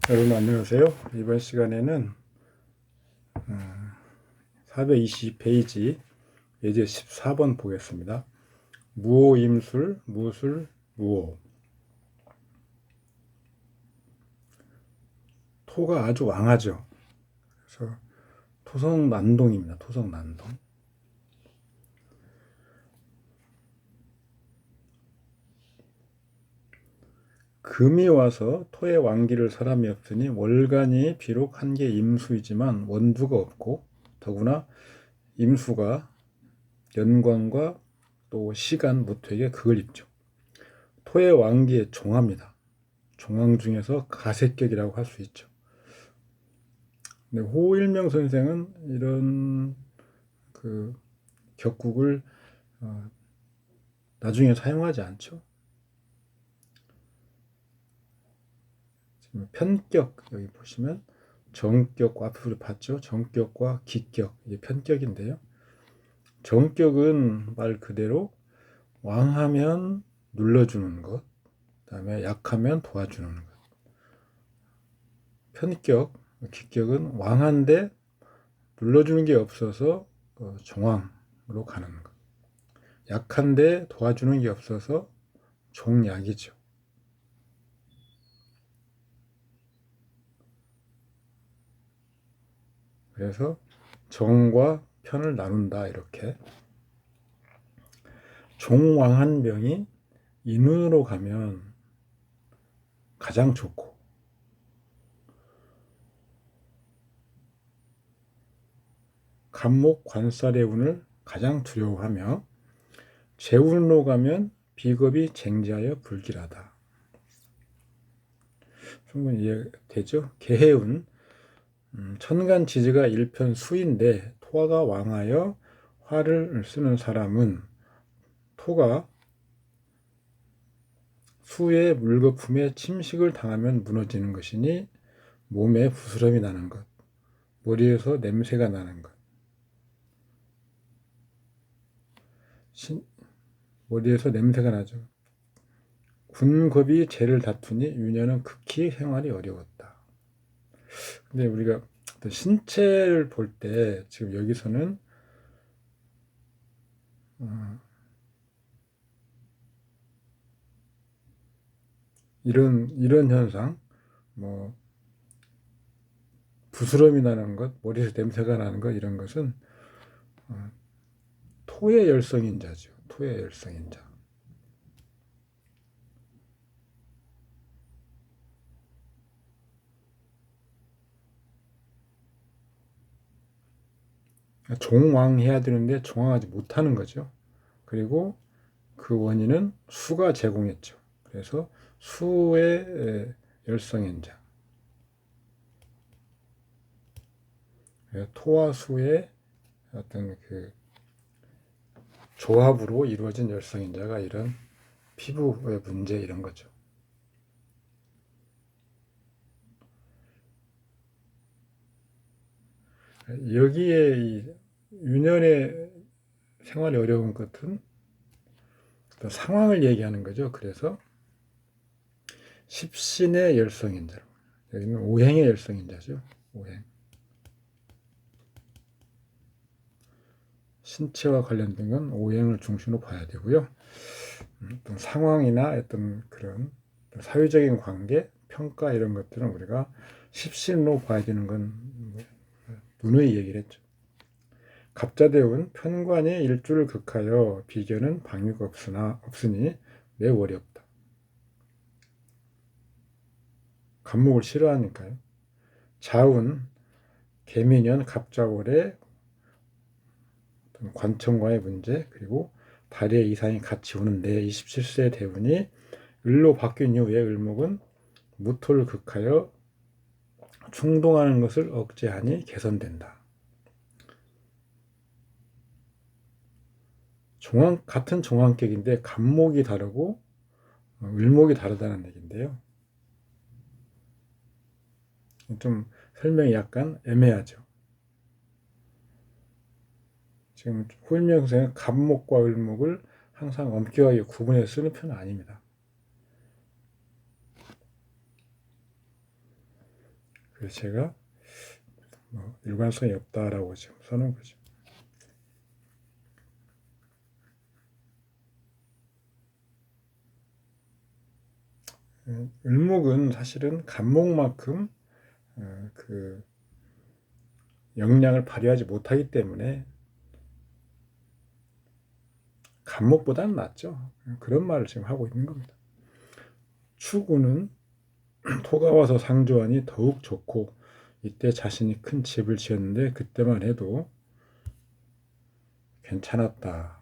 여러분 안녕하세요. 이번 시간에는 420페이지 예제 14번 보겠습니다. 무오임술, 무술, 무오. 토가 아주 왕하죠. 그래서 토성난동입니다. 토성난동. 금이 와서 토의 왕기를 사람이 없으니 월간이 비록 한 개 임수이지만 원두가 없고 더구나 임수가 연관과 또 시간, 무토에게 극을 입죠. 토의 왕기의 종합니다. 종황 중에서 가색격이라고 할 수 있죠. 근데 호일명 선생은 이런 그 격국을 나중에 사용하지 않죠. 지금 편격 여기 보시면 정격과 앞에 우리 봤죠. 정격과 기격 이게 편격인데요. 정격은 말 그대로 왕하면 눌러주는 것, 그다음에 약하면 도와주는 것. 편격, 기격은 왕한데 눌러주는 게 없어서 정왕으로 가는 것. 약한데 도와주는 게 없어서 종약이죠. 그래서 정과 편을 나눈다 이렇게. 종왕한 병이 인운으로 가면 가장 좋고 간목 관살의 운을 가장 두려워하며 재운으로 가면 비겁이 쟁지하여 불길하다. 충분히 이해되죠? 개해운 천간지지가 일편 수인데 토가 왕하여 화를 쓰는 사람은 토가 수의 물거품에 침식을 당하면 무너지는 것이니 몸에 부스럼이 나는 것, 머리에서 냄새가 나는 것, 머리에서 냄새가 나죠. 군겁이 죄를 다투니 유년은 극히 생활이 어려웠다. 근데 우리가 신체를 볼 때 지금 여기서는 이런 현상, 뭐 부스럼이 나는 것, 머리에서 냄새가 나는 것 이런 것은 토의 열성인자죠. 토의 열성인자. 종왕해야 되는데 종왕하지 못하는 거죠. 그리고 그 원인은 수가 제공했죠. 그래서 수의 열성인자. 토와 수의 어떤 그 조합으로 이루어진 열성인자가 이런 피부의 문제 이런 거죠. 여기에 이 유년의 생활이 어려운 것은 상황을 얘기하는 거죠. 그래서 십신의 열성인자로 여기는 오행의 열성인자죠. 오행. 신체와 관련된 건 오행을 중심으로 봐야 되고요. 어떤 상황이나 어떤 그런 사회적인 관계, 평가 이런 것들은 우리가 십신으로 봐야 되는 건 누누이 얘기를 했죠. 갑자대운 편관이 일주를 극하여 비견은 방위가 없으니 매우 어렵다. 간목을 싫어하니까요. 자운 개미년 갑자월의 관청과의 문제 그리고 달의 이상이 같이 오는데 27세 대운이 을로 바뀐 이후에 을목은 무토를 극하여 충동하는 것을 억제하니 개선된다. 같은 종황격인데 간목이 다르고 을목이 다르다는 얘기인데요. 좀 설명이 약간 애매하죠. 지금 호일명 선생은 간목과 을목을 항상 엄격하게 구분해서 쓰는 편은 아닙니다. 그래서 제가 일관성이 없다라고 지금 써놓은 거죠. 을목은 사실은 간목만큼 그 역량을 발휘하지 못하기 때문에 간목보다는 낫죠. 그런 말을 지금 하고 있는 겁니다. 추구는 토가 와서 상조하니 더욱 좋고, 이때 자신이 큰 집을 지었는데 그때만 해도 괜찮았다.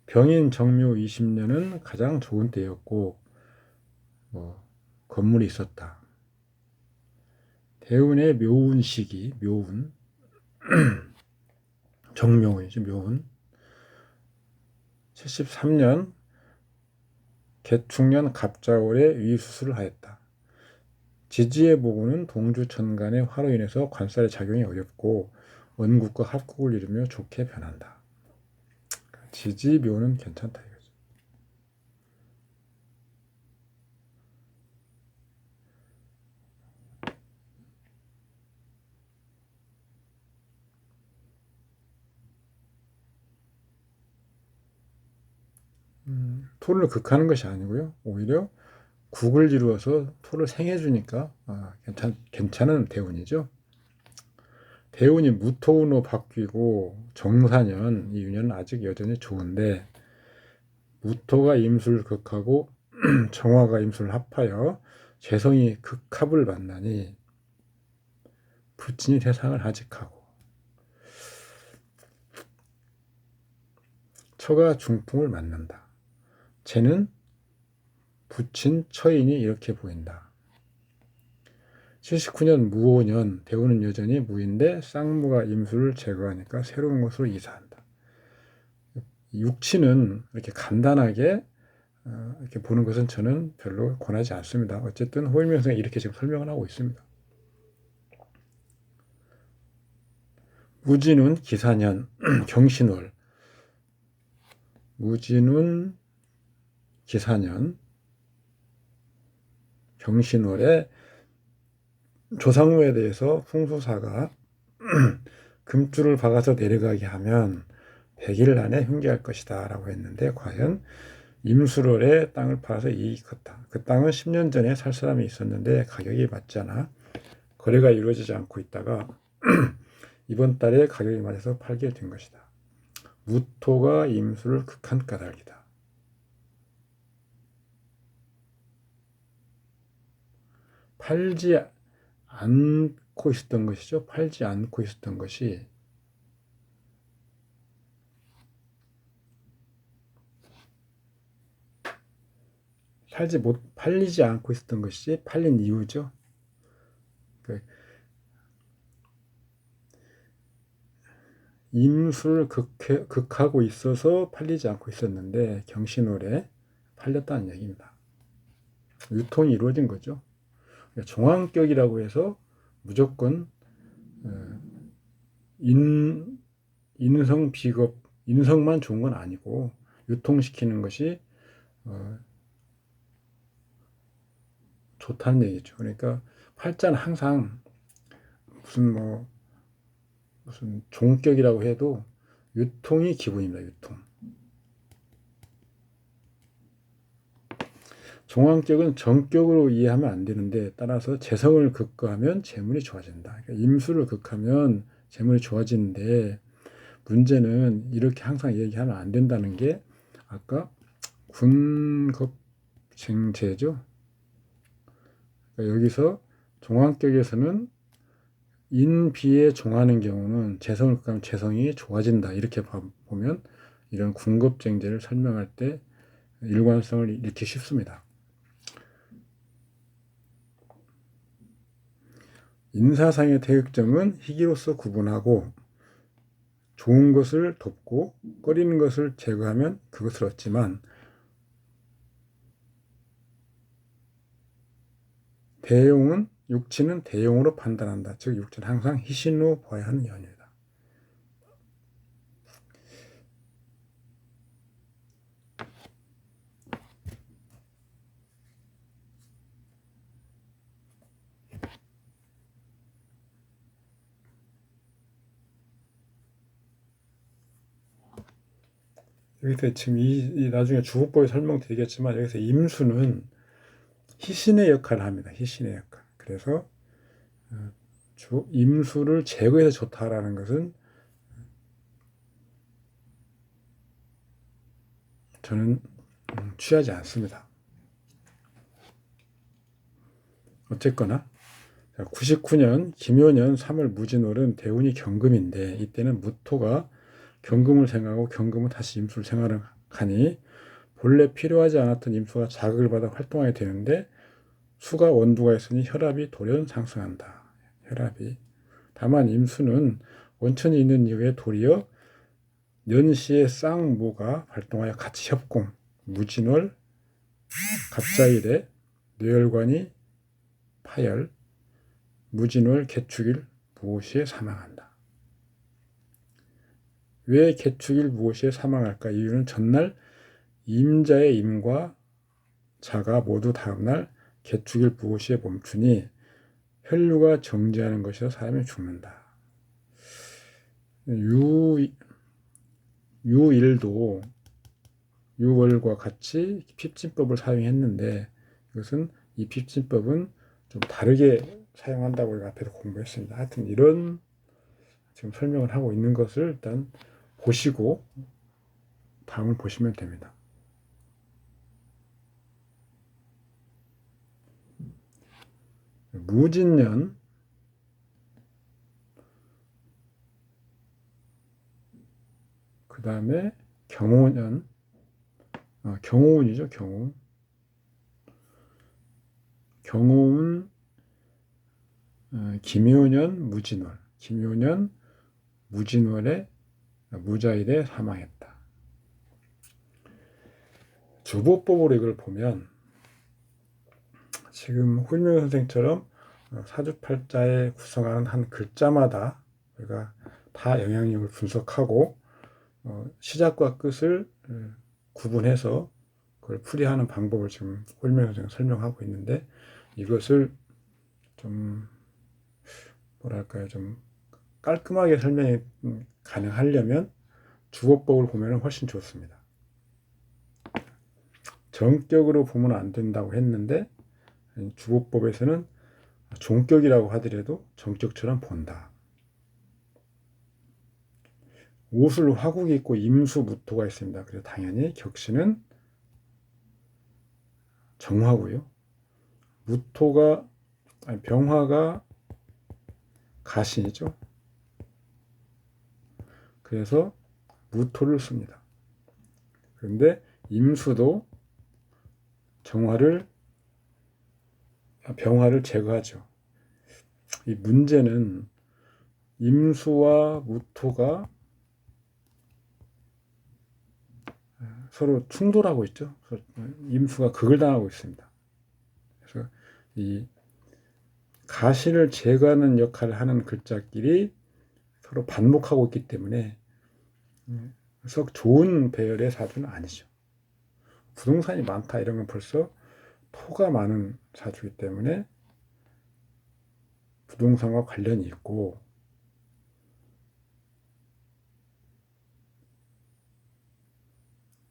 병인 정묘 20년은 가장 좋은 때였고 건물이 있었다. 대운의 묘운 시기, 묘운 정묘이죠. 묘운 73년 개축년 갑자월에 위수술을 하였다. 지지의 보고는 동주천간의 화로 인해서 관살의 작용이 어렵고 원국과 합국을 이루며 좋게 변한다. 지지묘는 괜찮다 이거죠. 토를 극하는 것이 아니고요. 오히려 국을 이루어서 토를 생해주니까 괜찮은 대운이죠. 대운이 무토운으로 바뀌고 정사년, 이 유년은 아직 여전히 좋은데 무토가 임수를 극하고 정화가 임수를 합하여 재성이 극합을 만나니 부친이 세상을 하직하고 처가 중풍을 만난다. 쟤는 부친 처인이 이렇게 보인다. 79년 무오년, 대운은 여전히 무인데 쌍무가 임수를 제거하니까 새로운 곳으로 이사한다. 육친은 이렇게 간단하게 이렇게 보는 것은 저는 별로 권하지 않습니다. 어쨌든 호일명성에 이렇게 지금 설명을 하고 있습니다. 무진운 기사년 경신월, 무진운 기사년 경신월에 조상무에 대해서 풍수사가 금줄을 박아서 내려가게 하면 100일 안에 흉계할 것이다 라고 했는데 과연 임수월에 땅을 팔아서 이익이 컸다. 그 땅은 10년 전에 살 사람이 있었는데 가격이 맞지 않아 거래가 이루어지지 않고 있다가 이번 달에 가격이 맞아서 팔게 된 것이다. 무토가 임수를 극한 까닭이다. 팔지 않고 있었던 것이죠. 팔지 않고 있었던 것이 팔리지 않고 있었던 것이 팔린 이유죠. 임수를 극하고 있어서 팔리지 않고 있었는데 경신월에 팔렸다는 얘기입니다. 유통이 이루어진 거죠. 종황격이라고 해서 무조건 인성 비겁, 인성만 좋은 건 아니고 유통시키는 것이 좋다는 얘기죠. 그러니까 팔자는 항상 무슨 종격이라고 해도 유통이 기본입니다. 유통. 종황격은 정격으로 이해하면 안 되는데 따라서 재성을 극하면 재물이 좋아진다. 그러니까 임수를 극하면 재물이 좋아지는데 문제는 이렇게 항상 얘기하면 안 된다는 게 아까 군겁쟁제죠. 그러니까 여기서 종황격에서는 인비에 종하는 경우는 재성을 극하면 재성이 좋아진다. 이렇게 보면 이런 군겁쟁제를 설명할 때 일관성을 잃기 쉽습니다. 인사상의 태극점은 희기로서 구분하고 좋은 것을 돕고 꺼리는 것을 제거하면 그것을 얻지만 대용은 육친은 대용으로 판단한다. 즉 육친은 항상 희신로 봐야 하는 연유다. 여기서 지금 이 나중에 주호법에 설명드리겠지만 여기서 임수는 희신의 역할을 합니다. 희신의 역할. 그래서 임수를 제거해서 좋다라는 것은 저는 취하지 않습니다. 어쨌거나 99년 김효년 3월 무진월은 대운이 경금인데 이때는 무토가 경금을 생하고 경금은 다시 임수를 생하니 본래 필요하지 않았던 임수가 자극을 받아 활동하게 되는데 수가 원두가 있으니 혈압이 돌연 상승한다. 혈압이. 다만 임수는 원천이 있는 이후에 도리어 년시의 쌍무가 활동하여 같이 협공, 무진월, 갑자일에 뇌혈관이 파열, 무진월 개축일 무오시에 사망한다. 왜 개축일 무오시에 사망할까? 이유는 전날 임자의 임과 자가 모두 다음날 개축일 무오시에 멈추니 혈류가 정지하는 것이라 사람이 죽는다. 유일도 유월과 같이 핍진법을 사용했는데 이것은 이 핍진법은 좀 다르게 사용한다고 앞에서 공부했습니다. 하여튼 이런 지금 설명을 하고 있는 것을 일단 보시고 다음을 보시면 됩니다. 무진년 그 다음에 경호년 경호운이죠. 경호운 김효년 무진월 김효년 무진월에 무자일에 사망했다. 주보법으로 이걸 보면 지금 홀명 선생처럼 사주팔자에 구성하는 한 글자마다 우리가 다 영향력을 분석하고 시작과 끝을 구분해서 그걸 풀이하는 방법을 지금 홀명 선생이 설명하고 있는데 이것을 좀 뭐랄까요, 좀 깔끔하게 설명이 가능하려면 주보법을 보면 훨씬 좋습니다. 정격으로 보면 안 된다고 했는데 주보법에서는 종격이라고 하더라도 정격처럼 본다. 옷을 화국이 있고 임수 무토가 있습니다. 그래서 당연히 격신은 정화고요. 병화가 가신이죠. 그래서 무토를 씁니다. 그런데 임수도 병화를 제거하죠. 이 문제는 임수와 무토가 서로 충돌하고 있죠. 임수가 극을 당하고 있습니다. 그래서 이 가신을 제거하는 역할을 하는 글자끼리 서로 반목하고 있기 때문에 썩 좋은 배열의 사주는 아니죠. 부동산이 많다 이런 건 벌써 토가 많은 사주이기 때문에 부동산과 관련이 있고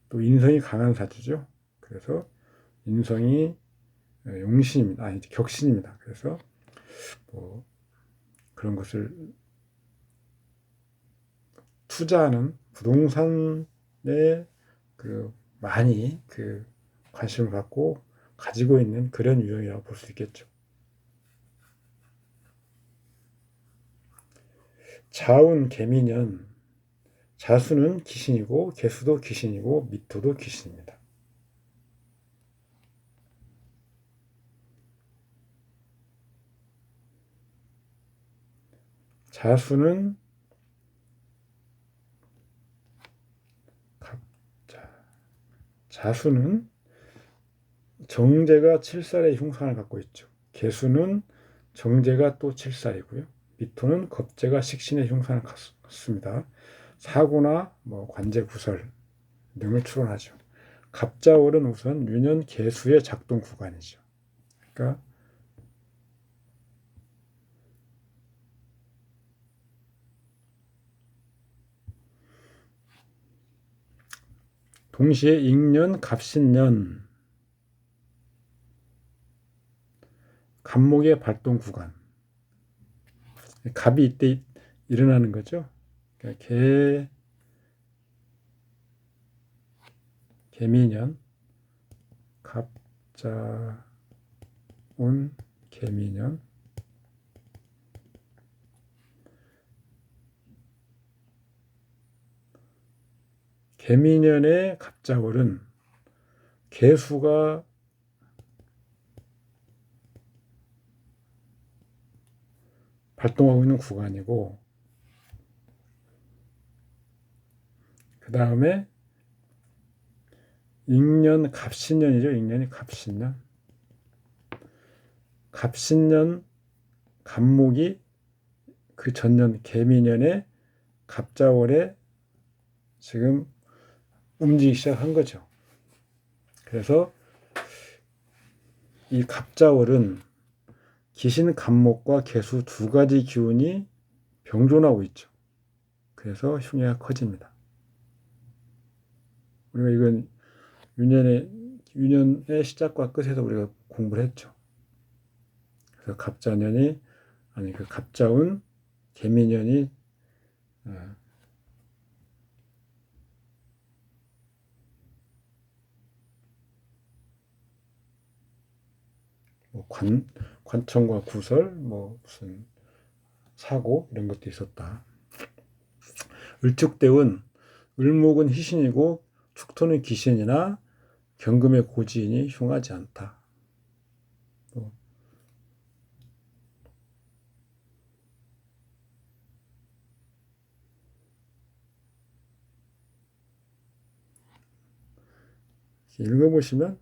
또 인성이 강한 사주죠. 그래서 인성이 용신입니다. 아니 격신입니다. 그래서 뭐 그런 것을 투자하는 부동산에 많이 관심을 갖고 가지고 있는 그런 유형이라고 볼 수 있겠죠. 자운 개미년 자수는 귀신이고 개수도 귀신이고 미토도 귀신입니다. 자수는 정제가 7살의 흉상을 갖고 있죠. 개수는 정제가 또 7살이고요. 미토는 겁제가 식신의 흉상을 갖습니다. 사고나 관제 구설 등을 추론하죠. 갑자월은 우선 유년 개수의 작동 구간이죠. 그러니까 동시에 익년, 갑신년, 갑목의 발동 구간. 갑이 이때 일어나는 거죠. 그러니까 개미년, 갑자운 개미년, 개미년의 갑자월은 개수가 발동하고 있는 구간이고, 그 다음에 익년, 갑신년이죠. 익년이 갑신년. 갑신년, 갑목이 그 전년 개미년의 갑자월에 지금 움직이기 시작한 거죠. 그래서 이 갑자월은 기신 갑목과 개수 두 가지 기운이 병존하고 있죠. 그래서 흉해가 커집니다. 우리가 이건 유년의 시작과 끝에서 우리가 공부를 했죠. 그래서 갑자년이 그 갑자운 개미년이 관청과 구설, 무슨 사고 이런 것도 있었다. 을축대운 을목은 희신이고 축토는 기신이나 경금의 고지인이 흉하지 않다. 읽어보시면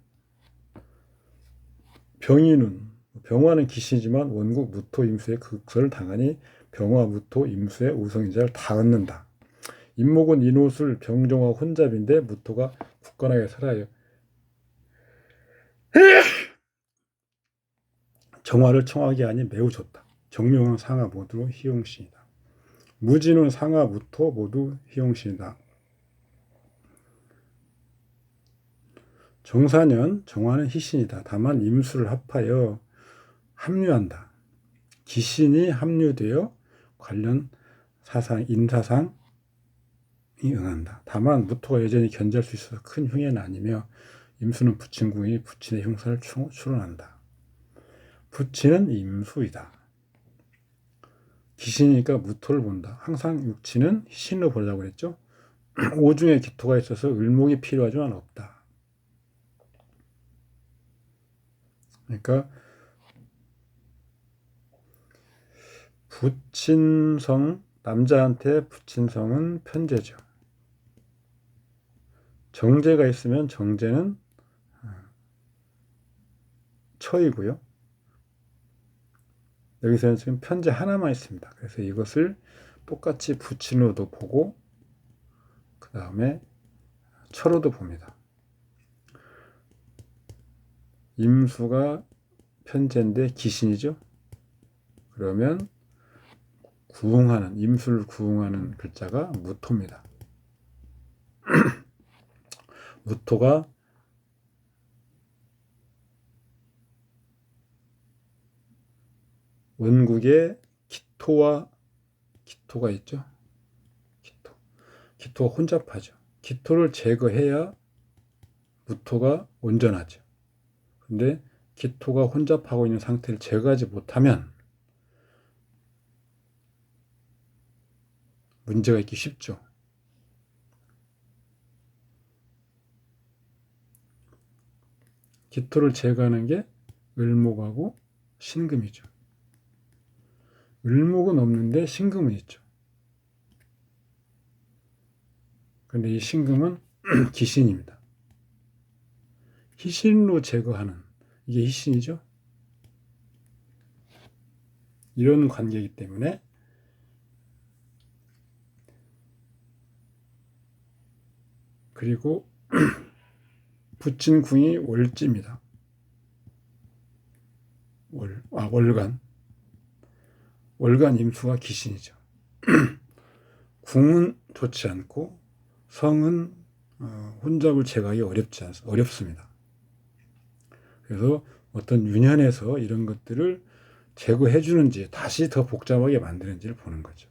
병화는 기신이지만 원국 무토 임수의 극설을 당하니 병화 무토 임수의 우성인자를 다 얻는다. 임목은 인옷을 병정화 혼잡인데 무토가 굳건하게 살아요. 정화를 청하게 하니 매우 좋다. 정명은 상하 모두 희용신이다. 무진은 상하 무토 모두 희용신이다. 정사년 정화는 희신이다. 다만 임수를 합하여 합류한다. 기신이 합류되어 관련 사상, 인사상이 응한다. 다만 무토가 여전히 견제할 수 있어서 큰 흉해는 아니며 임수는 부친궁이 부친의 형사를 추론한다. 부친은 임수이다. 기신이니까 무토를 본다. 항상 육친은 희신으로 보려고 했죠. 오중에 기토가 있어서 을목이 필요하지만 없다. 그러니까 부친성, 남자한테 부친성은 편제죠. 정제가 있으면 정제는 처이고요. 여기서는 지금 편제 하나만 있습니다. 그래서 이것을 똑같이 부친으로도 보고 그 다음에 처로도 봅니다. 임수가 편제인데 기신이죠. 그러면 임수를 구응하는 글자가 무토입니다. 무토가 원국에 기토가 있죠. 기토가 혼잡하죠. 기토를 제거해야 무토가 온전하죠. 근데 기토가 혼잡하고 있는 상태를 제거하지 못하면 문제가 있기 쉽죠. 기토를 제거하는 게 을목하고 신금이죠. 을목은 없는데 신금은 있죠. 그런데 이 신금은 기신입니다. 희신으로 제거하는, 이게 희신이죠. 이런 관계이기 때문에 그리고 부친궁이 월지입니다. 월간 임수가 기신이죠. 궁은 좋지 않고 성은 혼잡을 제거하기 어렵습니다. 그래서 어떤 유년에서 이런 것들을 제거해 주는지 다시 더 복잡하게 만드는지를 보는 거죠.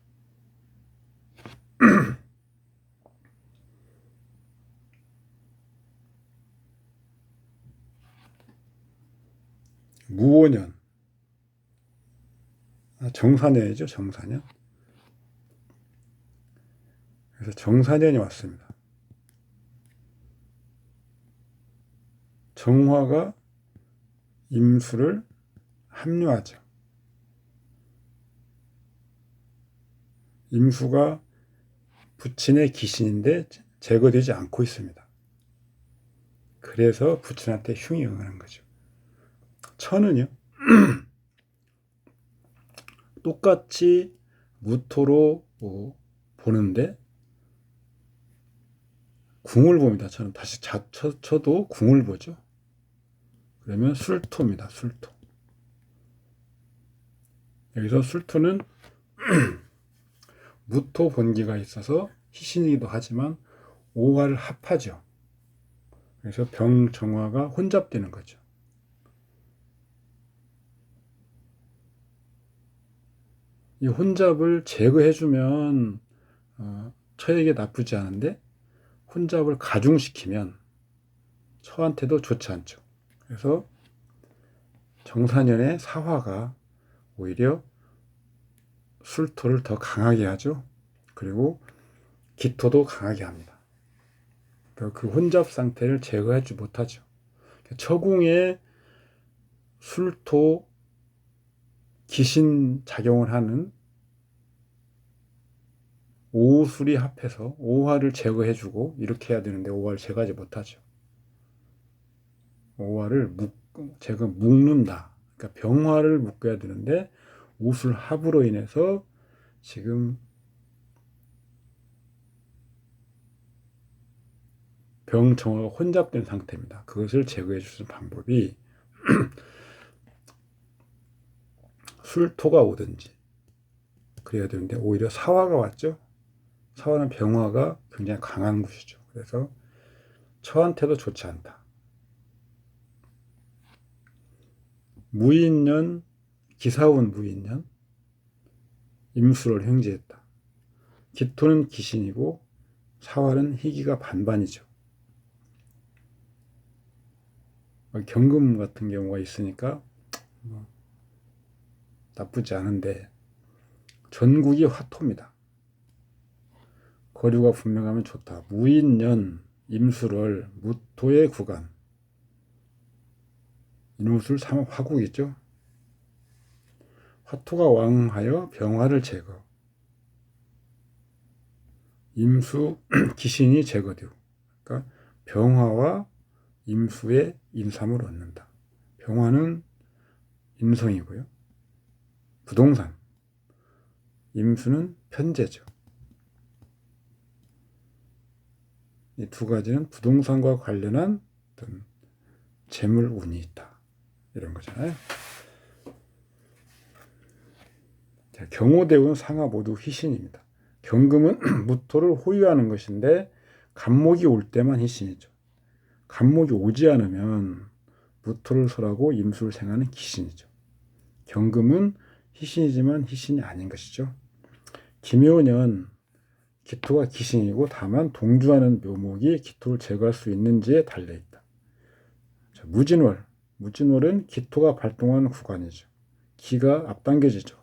무오년, 정사년이죠, 정사년. 그래서 정사년이 왔습니다. 정화가 임수를 합류하죠. 임수가 부친의 기신인데 제거되지 않고 있습니다. 그래서 부친한테 흉이 응하는 거죠. 천은요, 똑같이 무토로 보는데 궁을 봅니다. 저는 다시 쳐도 궁을 보죠. 그러면 술토입니다. 술토. 여기서 술토는 무토 본기가 있어서 희신이기도 하지만 오화를 합하죠. 그래서 병정화가 혼잡되는 거죠. 이 혼잡을 제거해주면 처에게 나쁘지 않은데 혼잡을 가중시키면 처한테도 좋지 않죠. 그래서 정사년의 사화가 오히려 술토를 더 강하게 하죠. 그리고 기토도 강하게 합니다. 그 혼잡 상태를 제거하지 못하죠. 처궁에 술토 기신 작용을 하는 오술이 합해서 오화를 제거해주고 이렇게 해야 되는데 오화를 제거하지 못하죠. 오화를 묶는다. 그러니까 병화를 묶어야 되는데 오술 합으로 인해서 지금 병정화가 혼잡된 상태입니다. 그것을 제거해 주는 방법이 술토가 오든지 그래야 되는데 오히려 사화가 왔죠. 사화는 병화가 굉장히 강한 곳이죠. 그래서 처한테도 좋지 않다. 무인년, 기사운 무인년, 임수를 형제했다. 기토는 기신이고 사화는 희기가 반반이죠. 경금 같은 경우가 있으니까 나쁘지 않은데 전국이 화토입니다. 거류가 분명하면 좋다. 무인년, 임수를 무토의 구간. 인후술 화국이죠. 화토가 왕하여 병화를 제거. 임수 기신이 제거되고. 그러니까 병화와 임수의 인삼을 얻는다. 병화는 임성이고요. 부동산. 임수는 편재죠. 이 두 가지는 부동산과 관련한 어떤 재물 운이 있다. 이런 거잖아요. 자, 경호대운 상하 모두 희신입니다. 경금은 무토를 호유하는 것인데 간목이 올 때만 희신이죠. 간목이 오지 않으면 무토를 설하고 임수를 생하는 기신이죠. 경금은 희신이지만 희신이 아닌 것이죠. 기묘년 기토가 기신이고 다만 동주하는 묘목이 기토를 제거할 수 있는지에 달려있다. 자, 무진월은 기토가 발동하는 구간이죠. 기가 앞당겨지죠.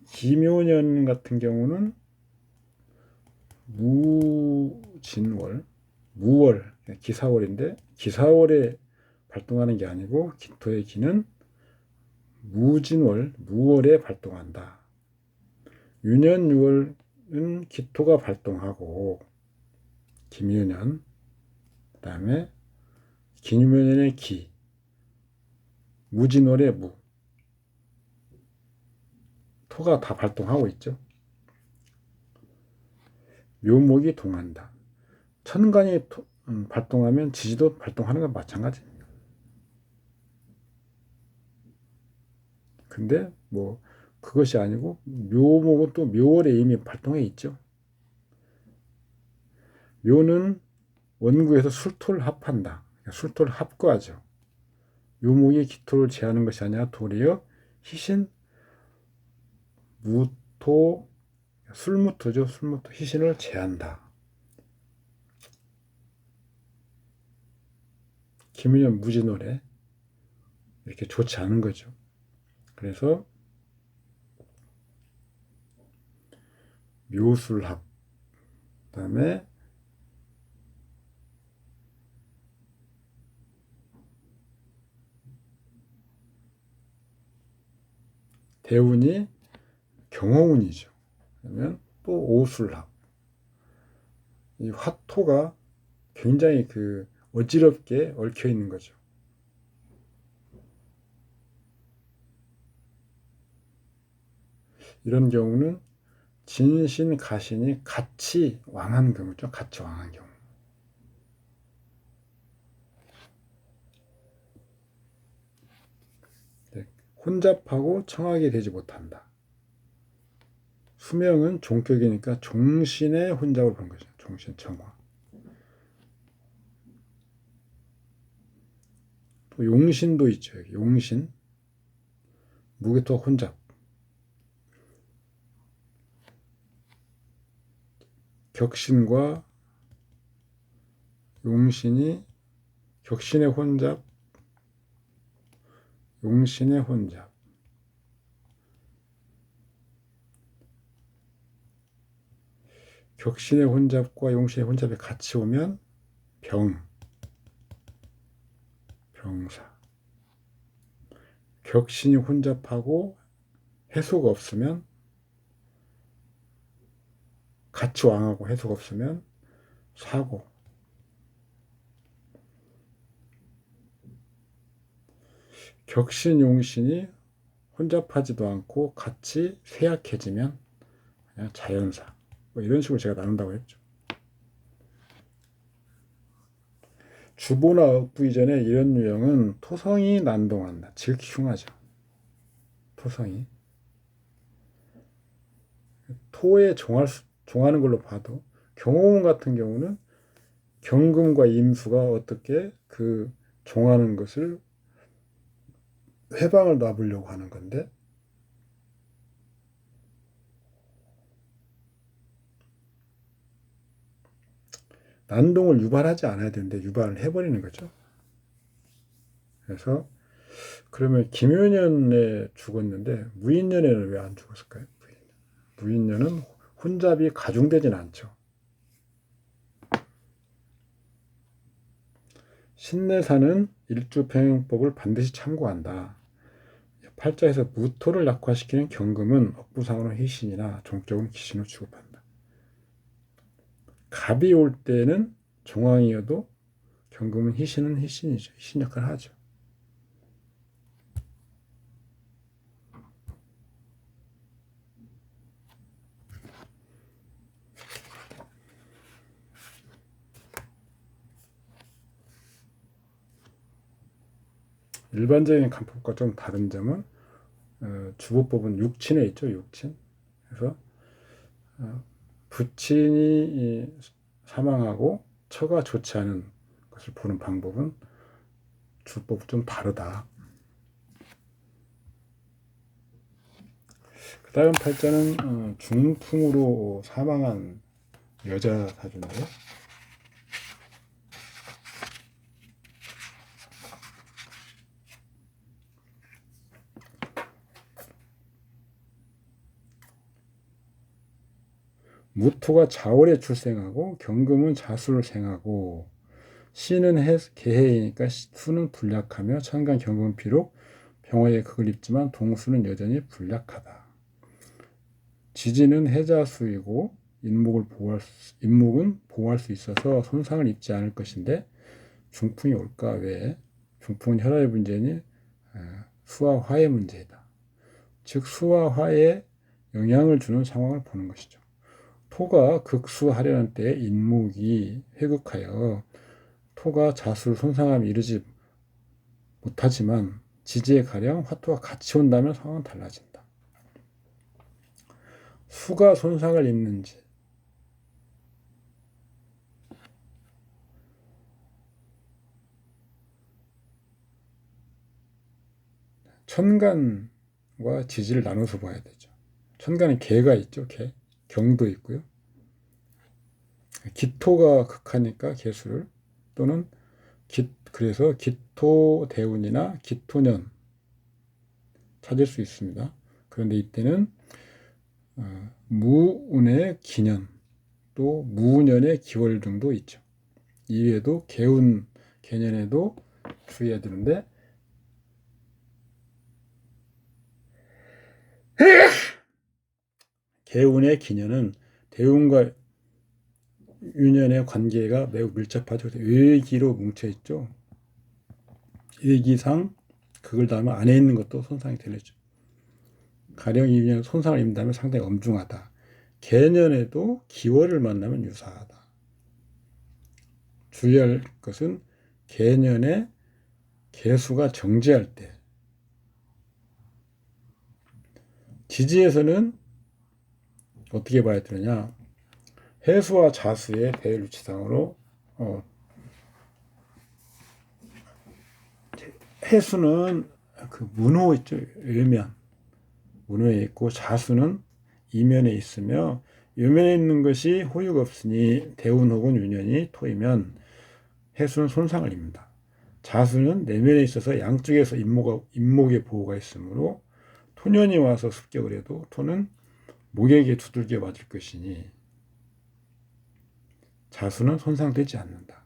기묘년 같은 경우는 무월, 기사월인데 기사월에 발동하는 게 아니고 기토의 기는 무월에 발동한다. 유년 6월은 기토가 발동하고 기묘년, 그 다음에 기묘년의 기, 무진월의 무, 토가 다 발동하고 있죠. 묘목이 동한다. 천간이 발동하면 지지도 발동하는 건 마찬가지입니다. 근데 뭐 그것이 아니고 묘목은 또 묘월에 이미 발동해 있죠. 묘는 원구에서 술토를 합한다. 술토를 합구하죠. 묘목이 기토를 제하는 것이 아니라 도리어 희신, 무토, 술무토죠. 술무토, 희신을 제한다. 김윤현 무지노래 이렇게 좋지 않은 거죠. 그래서 묘술합, 그 다음에 대운이 경호운이죠. 그러면 또 오술합. 이 화토가 굉장히 어지럽게 얽혀 있는 거죠. 이런 경우는 진신, 가신이 같이 왕한 경우죠. 같이 왕한 경우. 네, 혼잡하고 청하게 되지 못한다. 수명은 종격이니까 종신의 혼잡을 본 거죠. 종신 청화. 또 용신도 있죠. 여기 용신. 무게토 혼잡. 격신과 용신이 격신의 혼잡, 용신의 혼잡. 격신의 혼잡과 용신의 혼잡이 같이 오면 병사. 격신이 혼잡하고 해소가 없으면 같이 왕하고 해소가 없으면 사고. 격신, 용신이 혼잡하지도 않고 같이 쇠약해지면 그냥 자연사. 뭐 이런 식으로 제가 나눈다고 했죠. 주보나 억부 이전에 이런 유형은 토성이 난동한다. 즉 흉하죠. 토성이. 토에 종하는 걸로 봐도 경호운 같은 경우는 경금과 임수가 어떻게 종하는 것을 회방을 놔보려고 하는 건데 난동을 유발하지 않아야 되는데 유발을 해버리는 거죠. 그래서 그러면 김효년에 죽었는데 무인년에는 왜 안 죽었을까요? 무인년은 혼잡이 가중되진 않죠. 신내사는 일주평행법을 반드시 참고한다. 팔자에서 무토를 약화시키는 경금은 억부상으로 희신이나 종적으로 기신으로 취급한다. 갑이 올 때는 종황이어도 경금은 희신은 희신이죠. 희신 역할을 하죠. 일반적인 간법과 좀 다른 점은 주보법은 육친에 있죠. 육친. 그래서 부친이 사망하고 처가 좋지 않은 것을 보는 방법은 주법이 좀 다르다. 그 다음 팔자는 중풍으로 사망한 여자 사주인데요. 무토가 자월에 출생하고 경금은 자수를 생하고 신은 개해이니까 수는 불약하며 천간 경금은 비록 병화에 극을 입지만 동수는 여전히 불약하다. 지지는 해자수이고 인목은 보호할 수 있어서 손상을 입지 않을 것인데 중풍이 올까? 왜? 중풍은 혈압의 문제니 수와 화의 문제이다. 즉 수와 화에 영향을 주는 상황을 보는 것이죠. 토가 극수하려는 때에 인목이 회극하여 토가 자수를 손상함에 이르지 못하지만 지지에 가령 화토가 같이 온다면 상황은 달라진다. 수가 손상을 입는지 천간과 지지를 나눠서 봐야 되죠. 천간은 개가 있죠. 개. 경도 있고요. 기토가 극하니까 개수를, 또는 그래서 기토대운이나 기토년 찾을 수 있습니다. 그런데 이때는 무운의 기년, 또 무년의 기월 등도 있죠. 이외에도 개운 개년에도 주의해야 되는데, 개운의 기년은 대운과 유년의 관계가 매우 밀접하죠. 외기로 뭉쳐있죠. 외기상 그걸 다음에 안에 있는 것도 손상이 되죠. 가령 이년 손상을 입는다면 상당히 엄중하다. 개년에도 기월을 만나면 유사하다. 주의할 것은 개년에 개수가 정제할 때, 지지에서는 어떻게 봐야 되느냐, 해수와 자수의 대일위치상으로 해수는 그 문호 있죠. 외면 문호에 있고, 자수는 이면에 있으며, 요면에 있는 것이 호유가 없으니 대운 혹은 유년이 토이면 해수는 손상을 입는다. 자수는 내면에 있어서 양쪽에서 인목의 보호가 있으므로 토년이 와서 습격을 해도 토는 목에게 두들겨 맞을 것이니 자수는 손상되지 않는다.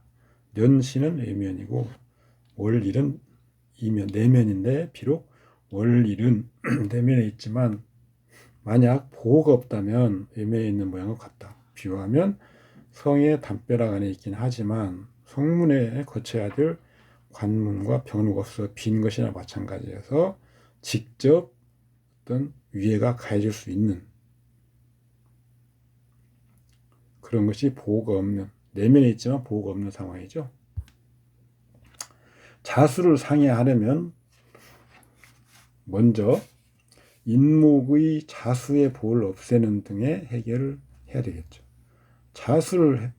년시는 외면이고 월일은 이면, 내면인데 비록 월일은 내면에 있지만 만약 보호가 없다면 외면에 있는 모양과 같다. 비유하면 성의 담벼락 안에 있긴 하지만 성문에 거쳐야 될 관문과 벽로가 없어 빈 것이나 마찬가지여서 직접 어떤 위해가 가해질 수 있는 그런 것이 보호가 없는, 내면에 있지만 보호가 없는 상황이죠. 자수를 상해하려면 먼저 인목의 자수의 보호를 없애는 등의 해결을 해야 되겠죠. 자수를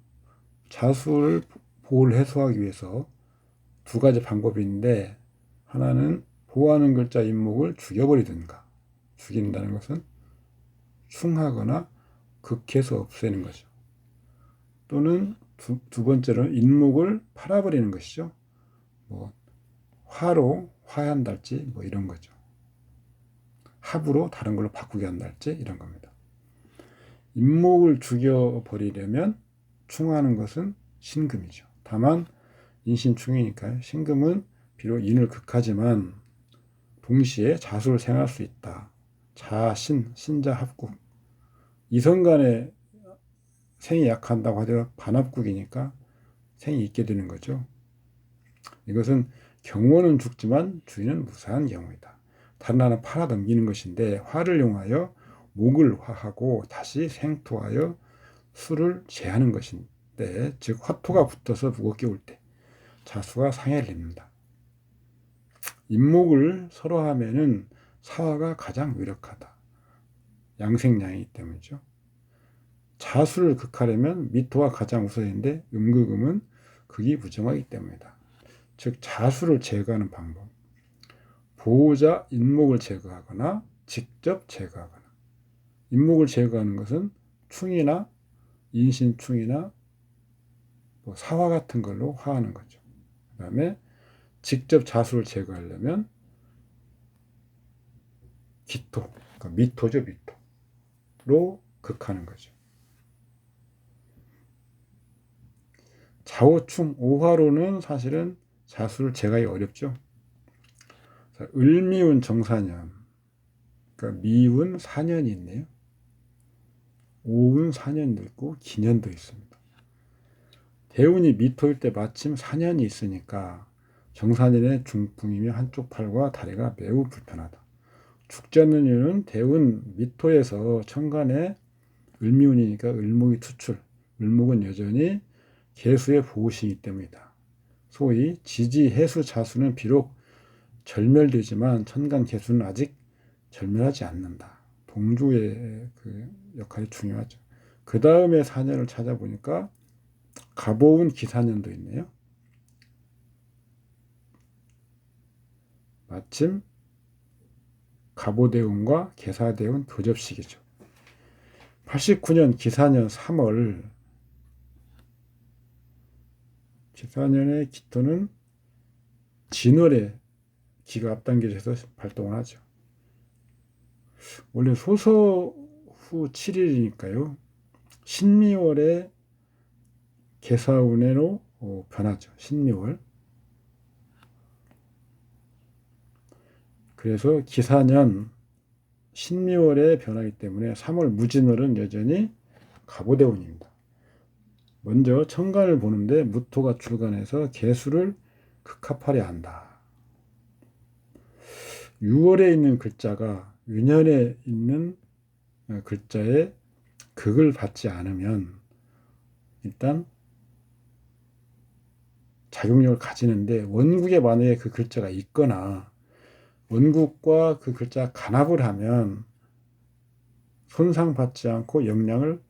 보호를 해소하기 위해서 두 가지 방법이 있는데, 하나는 보호하는 글자 인목을 죽여버리든가, 죽인다는 것은 충하거나 극해서 없애는 거죠. 또는 두 번째로는 인목을 팔아버리는 것이죠. 뭐 화로 화해한달지 뭐 이런 거죠. 합으로 다른 걸로 바꾸게 한달지 이런 겁니다. 인목을 죽여버리려면 충하는 것은 신금이죠. 다만 인신충이니까요. 신금은 비록 인을 극하지만 동시에 자수를 생할 수 있다. 자신, 신자 합국. 이성 간에 생이 약한다고 하더라도 반합국이니까 생이 있게 되는 거죠. 이것은 경원은 죽지만 주인은 무사한 경우이다. 다른 하나 팔아 넘기는 것인데, 화를 이용하여 목을 화하고 다시 생토하여 수를 제하는 것인데, 즉 화토가 붙어서 무겁게 올 때 자수가 상해를 입는다. 인목을 서로 하면은 사화가 가장 유력하다. 양생양이기 때문이죠. 자수를 극하려면 미토가 가장 우선인데 음극음은 극이 부정하기 때문이다. 즉 자수를 제거하는 방법, 보호자 인목을 제거하거나 직접 제거하거나. 인목을 제거하는 것은 충이나 인신충이나 뭐 사화 같은 걸로 화하는 거죠. 그 다음에 직접 자수를 제거하려면 기토, 그러니까 미토죠. 미토로 극하는 거죠. 좌우충, 오화로는 사실은 자수를 제거하기 어렵죠. 을미운 정사년, 그러니까 미운 사년이 있네요. 오운 사년도 있고 기년도 있습니다. 대운이 미토일 때 마침 사년이 있으니까 정사년의 중풍이며 한쪽 팔과 다리가 매우 불편하다. 죽지 않는 이유는 대운 미토에서 천간에 을미운이니까 을목이 투출, 을목은 여전히 개수의 보호신이기 때문이다. 소위 지지, 해수, 자수는 비록 절멸되지만 천간 개수는 아직 절멸하지 않는다. 동주의 그 역할이 중요하죠. 그 다음에 사년을 찾아보니까 갑오운 기사년도 있네요. 마침 갑오대운과 계사대운 교접식이죠. 89년 기사년 3월, 기사년의 기토는 진월에 기가 앞당겨져서 발동을 하죠. 원래 소서 후 7일이니까요. 신미월에 계사운해로 변하죠. 신미월. 그래서 기사년 신미월에 변하기 때문에 3월 무진월은 여전히 갑오대운입니다. 먼저 천간을 보는데 무토가 출간해서 계수를 극합하려 한다. 6월에 있는 글자가 유년에 있는 글자에 극을 받지 않으면 일단 작용력을 가지는데, 원국에 만약에 그 글자가 있거나 원국과 그 글자가 간합을 하면 손상받지 않고 영향을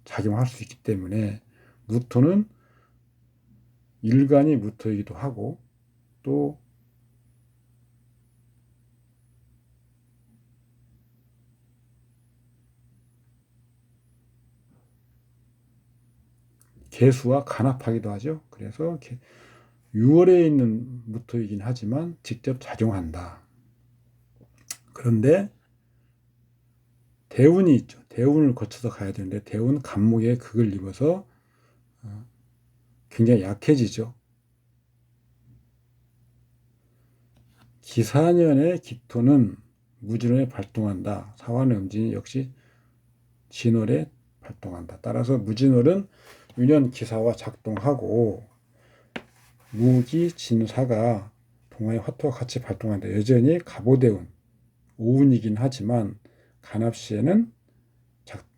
작용할 수 있기 때문에 무토는 일간이 무토이기도 하고, 또 계수와 간합하기도 하죠. 그래서 6월에 있는 무토이긴 하지만 직접 작용한다. 그런데 대운이 있죠. 대운을 거쳐서 가야 되는데 대운 간목에 극을 입어서 굉장히 약해지죠. 기사년의 기토는 무진월에 발동한다. 사화는 음진이 역시 진월에 발동한다. 따라서 무진월은 유년 기사와 작동하고 무기 진사가 동화의 화토와 같이 발동한다. 여전히 갑오대운 오운이긴 하지만 간합시에는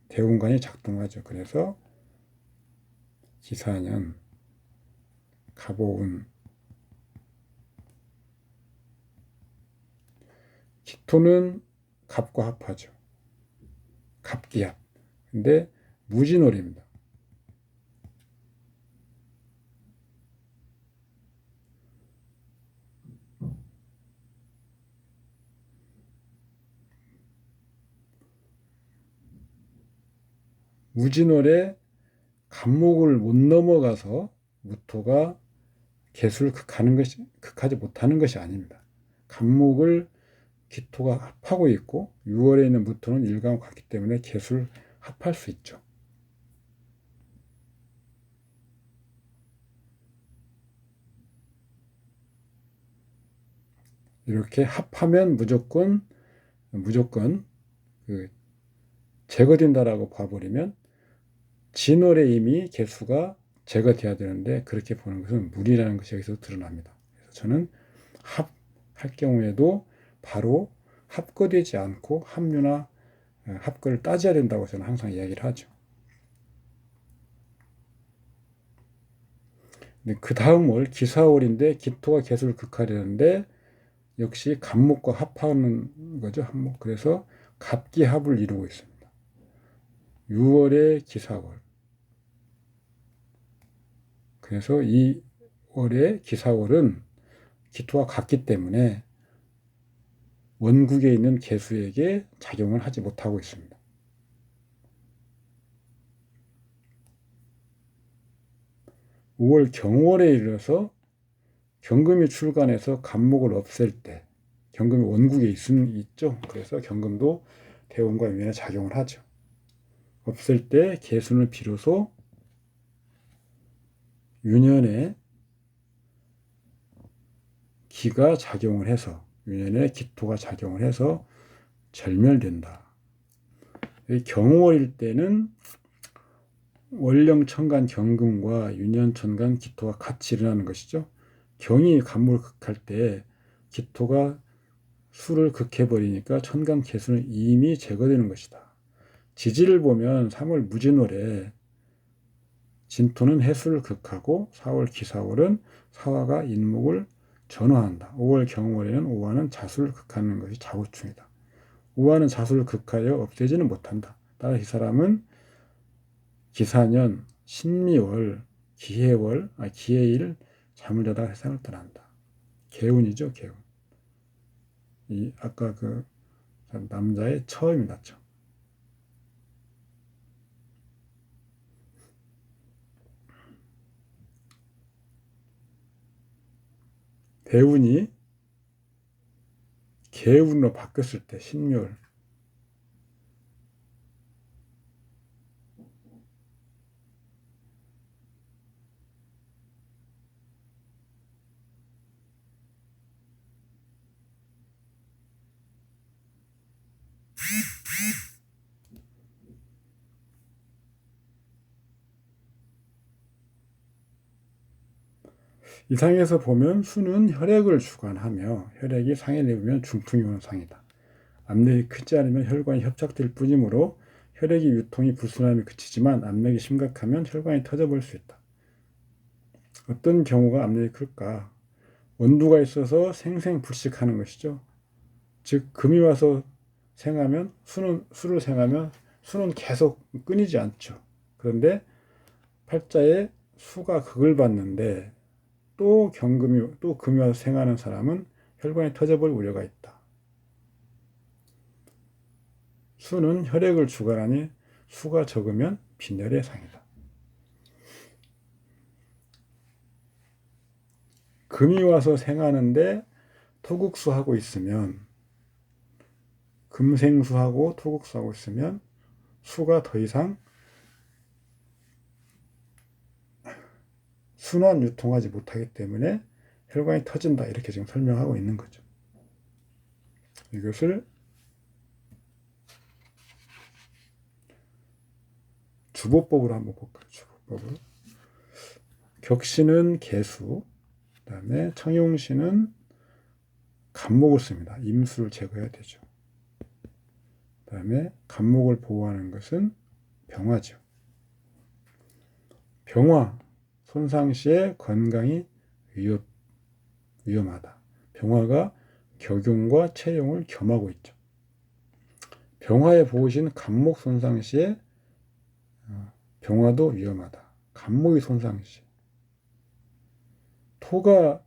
대운간이 작동하죠. 그래서 기사년 갑오운. 기토는 갑과 합하죠. 갑기합. 근데 무진월입니다. 무진월에 간목을 못 넘어가서 무토가 계수를 극하지 못하는 것이 아닙니다. 간목을 기토가 합하고 있고 6월에 있는 무토는 일간과 같기 때문에 계수를 합할 수 있죠. 이렇게 합하면 무조건 제거된다라고 봐버리면 진월에 이미 계수가 제거돼야 되는데 그렇게 보는 것은 무리라는 것이 여기서 드러납니다. 그래서 저는 합할 경우에도 바로 합거되지 않고 합류나 합거를 따져야 된다고 저는 항상 이야기를 하죠. 그 다음 월 기사월인데 기토가 계수를 극하려는데 역시 갑목과 합하는 거죠. 합목. 그래서 갑기합을 이루고 있습니다. 6월의 기사월. 그래서 이 월의 기사월은 기토와 같기 때문에 원국에 있는 계수에게 작용을 하지 못하고 있습니다. 5월 경월에 이르러서 경금이 출간해서 갑목을 없앨 때, 경금이 원국에 있죠. 그래서 경금도 대운과 유년에 작용을 하죠. 없앨 때 계수는 비로소 유년에 기가 작용을 해서, 유년에 기토가 작용을 해서 절멸된다. 경월일 때는 월령천간 경금과 유년천간 기토가 같이 일어나는 것이죠. 경이 간목을 극할 때 기토가 수를 극해버리니까 천간 개수는 이미 제거되는 것이다. 지지를 보면 3월 무진월에 진토는 해수를 극하고 4월 기사월은 사화가 인목을 전화한다. 5월 경월에는 오화는 자수를 극하는 것이 자우충이다. 오화는 자수를 극하여 없애지는 못한다. 따라 이 사람은 기사년, 신미월, 기해일 잠을 자다가 세상을 떠난다. 개운이죠, 개운. 아까 남자의 처입니다. 처. 대운이 개운으로 바뀌었을 때 신묘일. 이 상에서 보면 수는 혈액을 주관하며 혈액이 상에 내리면 중풍이 오는 상이다. 압력이 크지 않으면 혈관이 협착될 뿐이므로 혈액의 유통이 불순함이 그치지만 압력이 심각하면 혈관이 터져버릴 수 있다. 어떤 경우가 압력이 클까? 원두가 있어서 생생불식하는 것이죠. 즉 금이 와서 생하면 수를 생하면 수는 계속 끊이지 않죠. 그런데 팔자에 수가 극을 받는데 또 금이 와서 생하는 사람은 혈관이 터져버릴 우려가 있다. 수는 혈액을 주관하니 수가 적으면 빈혈의 상이다. 금이 와서 생하는데 토국수하고 있으면 금생수하고 토국수하고 있으면 수가 더 이상 순환 유통하지 못하기 때문에 혈관이 터진다. 이렇게 지금 설명하고 있는 거죠. 이것을 주보법으로 한번 볼까요? 주보법으로. 격신은 개수, 그 다음에 청용신은 간목을 씁니다. 임수를 제거해야 되죠. 그 다음에 간목을 보호하는 것은 병화죠. 병화, 손상 시에 건강이 위험하다. 병화가 격용과 체용을 겸하고 있죠. 병화의 보호신 간목 손상 시에 병화도 위험하다. 간목이 손상 시. 토가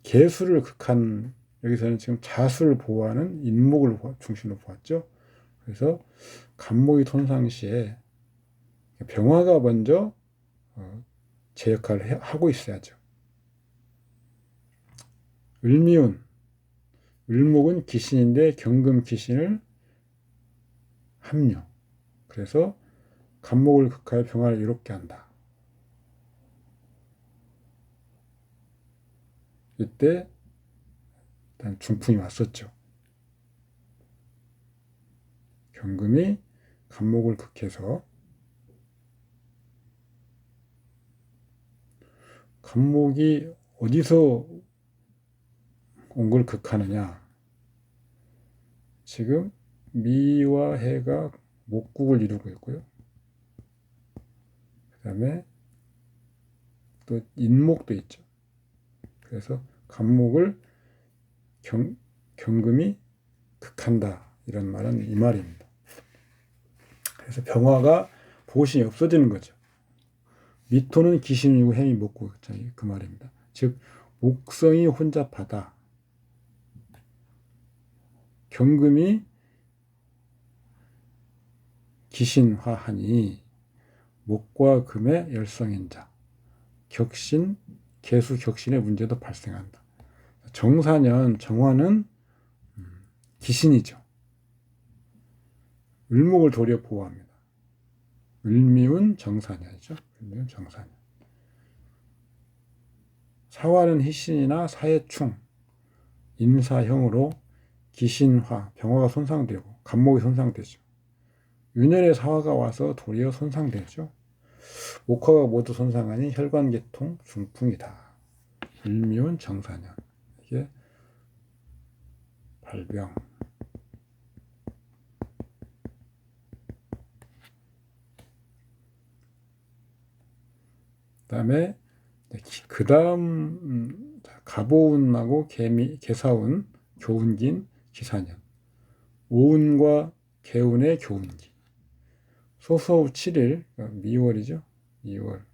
개수를 극한, 여기서는 지금 자수를 보호하는 인목을 중심으로 보았죠. 그래서 간목이 손상 시에 병화가 먼저 제 역할을 하고 있어야죠. 을미운, 을목은 기신인데 경금 기신을 합류. 그래서 간목을 극하여 병화를 이롭게 한다. 이때 일단 중풍이 왔었죠. 경금이 간목을 극해서 간목이 어디서 온 걸 극하느냐. 지금 미와 해가 목국을 이루고 있고요. 그 다음에 또 인목도 있죠. 그래서 간목을 경금이 극한다. 이런 말은 이 말입니다. 그래서 병화가 보신이 없어지는 거죠. 미토는 기신이고 해이 목국, 그 말입니다. 즉 목성이 혼잡하다. 경금이 기신화하니 목과 금의 열성인자, 격신, 개수 격신의 문제도 발생한다. 정사년, 정화는 기신이죠. 을목을 도리어 보호합니다. 을미운 정사년이죠. 을미운 정사년. 사화는 희신이나 사해충, 인사형으로 기신화, 병화가 손상되고 간목이 손상되죠. 윤혈의 사화가 와서 도리어 손상되죠. 목화가 모두 손상하니 혈관계통 중풍이다. 을미운 정사년. 이게 발병. 그다음에 그 다음 가보운하고 개사운, 교운긴, 기사년. 오운과 개운의 교운기. 소서우 7일, 미월이죠. 2월.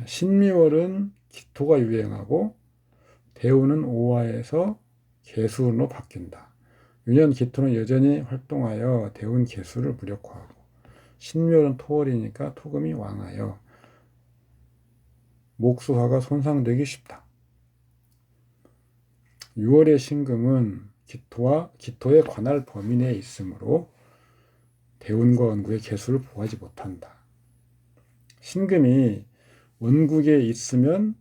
신미월은 기토가 유행하고 대우는 오화에서 개수로 바뀐다. 유년 기토는 여전히 활동하여 대운 개수를 무력화하고 신묘는 토월이니까 토금이 왕하여 목수화가 손상되기 쉽다. 6월의 신금은 기토의 관할 범위 내에 있으므로 대운과 원국의 개수를 보호하지 못한다. 신금이 원국에 있으면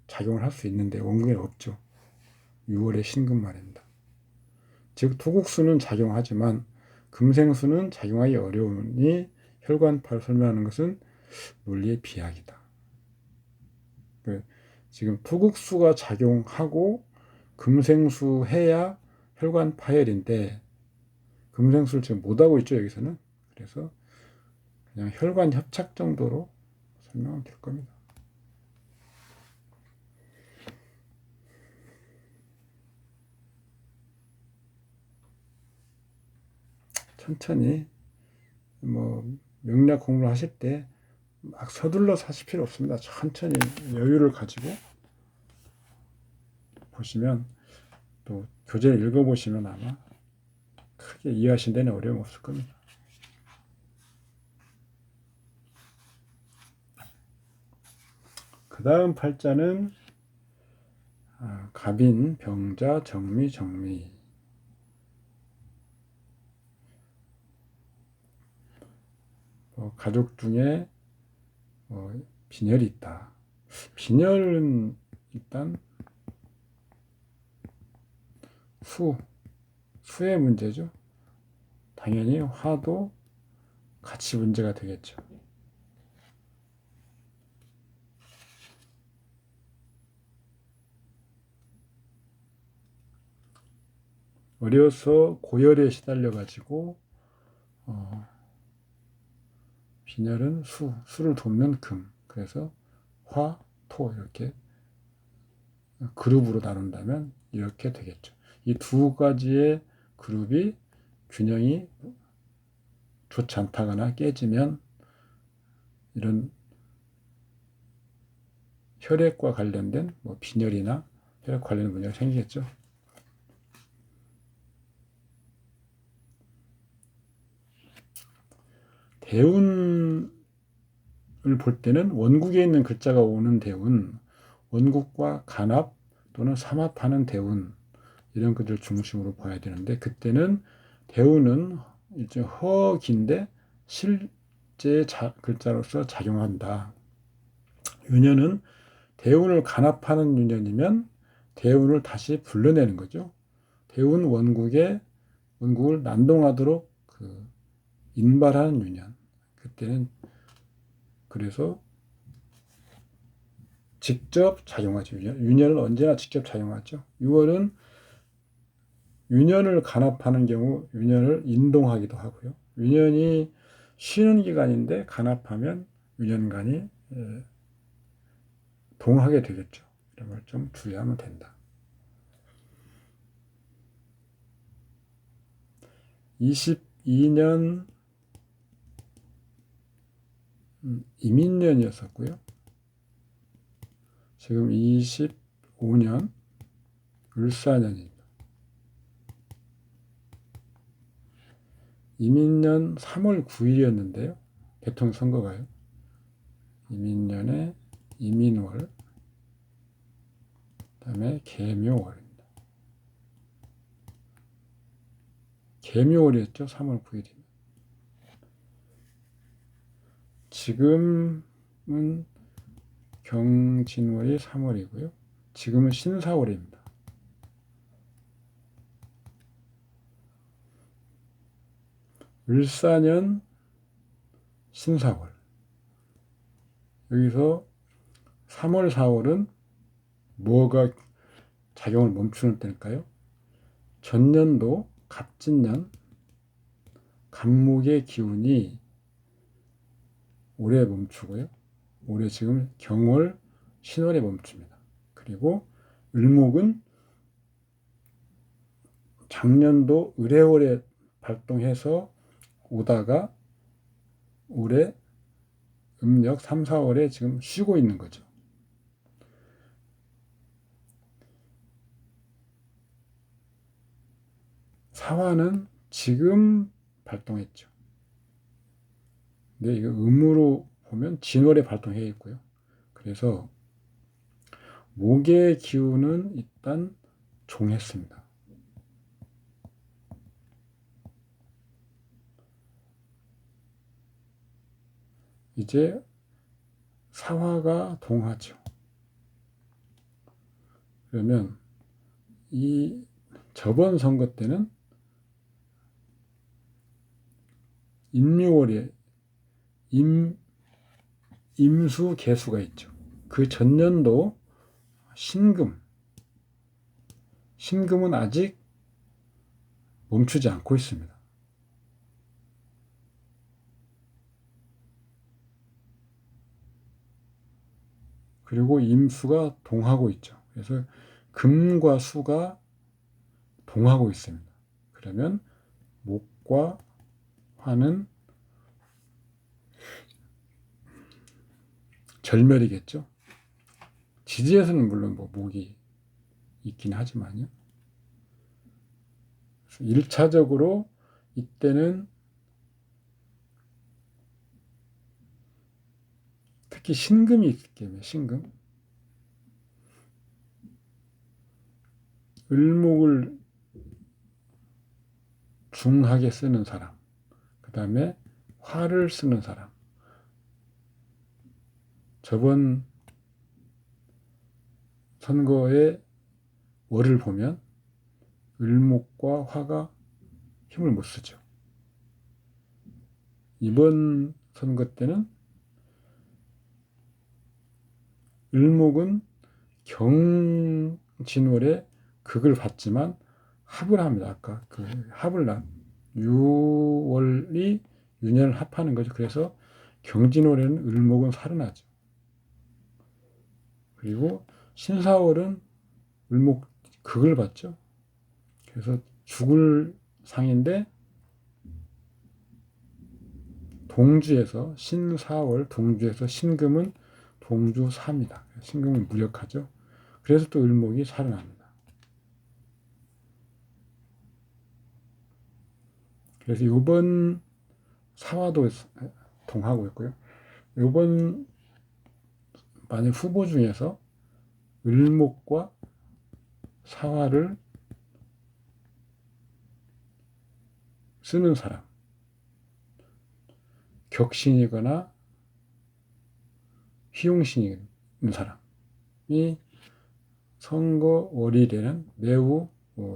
작용을 할 수 있는데 원국에 없죠. 6월의 신금 말입니다. 즉 토국수는 작용하지만 금생수는 작용하기 어려우니 혈관파를 설명하는 것은 논리의 비약이다. 지금 토국수가 작용하고 금생수 해야 혈관 파열인데 금생수를 지금 못하고 있죠, 여기서는. 그래서 그냥 혈관 협착 정도로 설명하면 될 겁니다. 천천히 명리학 공부를 하실 때 막 서둘러서 하실 필요 없습니다. 천천히 여유를 가지고 보시면 또 교재를 읽어보시면 아마 크게 이해하신 데는 어려움 없을 겁니다. 그 다음 팔자는 갑인, 병자, 정미, 정미. 가족 중에 빈혈이 있다. 빈혈은 일단 수의 문제죠. 당연히 화도 같이 문제가 되겠죠. 어려서 고열에 시달려가지고 빈혈은 수를 돕는 금. 그래서 화, 토 이렇게 그룹으로 나눈다면 이렇게 되겠죠. 이 두 가지의 그룹이 균형이 좋지 않다거나 깨지면 이런 혈액과 관련된 빈혈이나 혈액 관련 문제가 생기겠죠. 대운을 볼 때는 원국에 있는 글자가 오는 대운, 원국과 간합 또는 삼합하는 대운 이런 것들 중심으로 봐야 되는데 그때는 대운은 일종 허기인데 실제 글자로서 작용한다. 유년은 대운을 간합하는 유년이면 대운을 다시 불러내는 거죠. 대운 원국을 난동하도록 인발하는 유년. 그때는 그래서 직접 작용하죠. 유년은 언제나 직접 작용하죠. 6월은 유년을 간합하는 경우 유년을 인동하기도 하고요. 유년이 쉬는 기간인데 간합하면 유년간이 동하게 되겠죠. 이런 걸 좀 주의하면 된다. 22년 이민년이었었고요. 지금 25년 을사년입니다. 이민년 3월 9일이었는데요. 대통령 선거가요. 이민년에 이민월, 그다음에 개묘월입니다. 개묘월이었죠. 3월 9일이면. 지금은 경진월이 3월이고요. 지금은 신사월입니다. 을사년 신사월. 여기서 3월, 4월은 뭐가 작용을 멈추는 때일까요? 전년도 갑진년 갑목의 기운이 올해 멈추고요. 올해 지금 경월, 신월에 멈춥니다. 그리고 을목은 작년도 을해월에 발동해서 오다가 올해 음력 3, 4월에 지금 쉬고 있는 거죠. 사화는 지금 발동했죠. 근데 이거 음으로 보면 진월에 발동해 있고요. 그래서 목의 기운은 일단 종했습니다. 이제 사화가 동하죠. 그러면 이 저번 선거 때는 임묘월에 임수 개수가 있죠. 그 전년도 신금은 아직 멈추지 않고 있습니다. 그리고 임수가 동하고 있죠. 그래서 금과 수가 동하고 있습니다. 그러면 목과 화는 절멸이겠죠. 지지에서는 물론 뭐 목이 있긴 하지만요. 1차적으로 이때는 특히 신금이 있기 때문에 신금, 을목을 중하게 쓰는 사람, 그 다음에 화를 쓰는 사람. 저번 선거의 월을 보면 을목과 화가 힘을 못 쓰죠. 이번 선거 때는 을목은 경진월에 극을 받지만 합을 합니다. 아까 그 합을 6월이 윤년을 합하는 거죠. 그래서 경진월에는 을목은 살아나죠. 그리고 신사월은 을목 극을 받죠. 그래서 죽을 상인데 동주에서 신사월 동주에서 신금은 동주 3이다. 신금은 무력하죠. 그래서 또 을목이 살아납니다. 그래서 이번 사화도 동하고 있고요. 이번 만약 후보 중에서 을목과 사화를 쓰는 사람, 격신이거나 휘용신이 있는 사람이 선거 월일에는 매우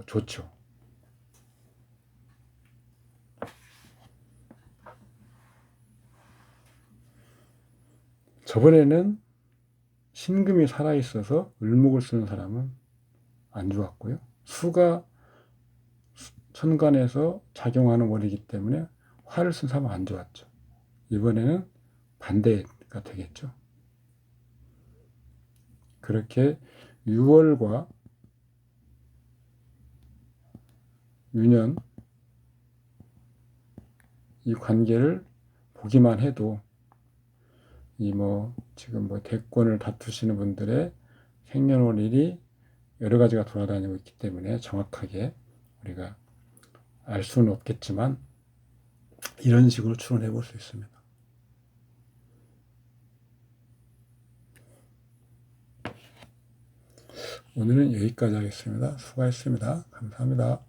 좋죠. 저번에는 신금이 살아있어서 을목을 쓰는 사람은 안 좋았고요. 수가 천간에서 작용하는 월이기 때문에 화를 쓴 사람은 안 좋았죠. 이번에는 반대가 되겠죠. 그렇게 6월과 유년 이 관계를 보기만 해도 지금 대권을 다투시는 분들의 생년월일이 여러 가지가 돌아다니고 있기 때문에 정확하게 우리가 알 수는 없겠지만 이런 식으로 추론해 볼 수 있습니다. 오늘은 여기까지 하겠습니다. 수고하셨습니다. 감사합니다.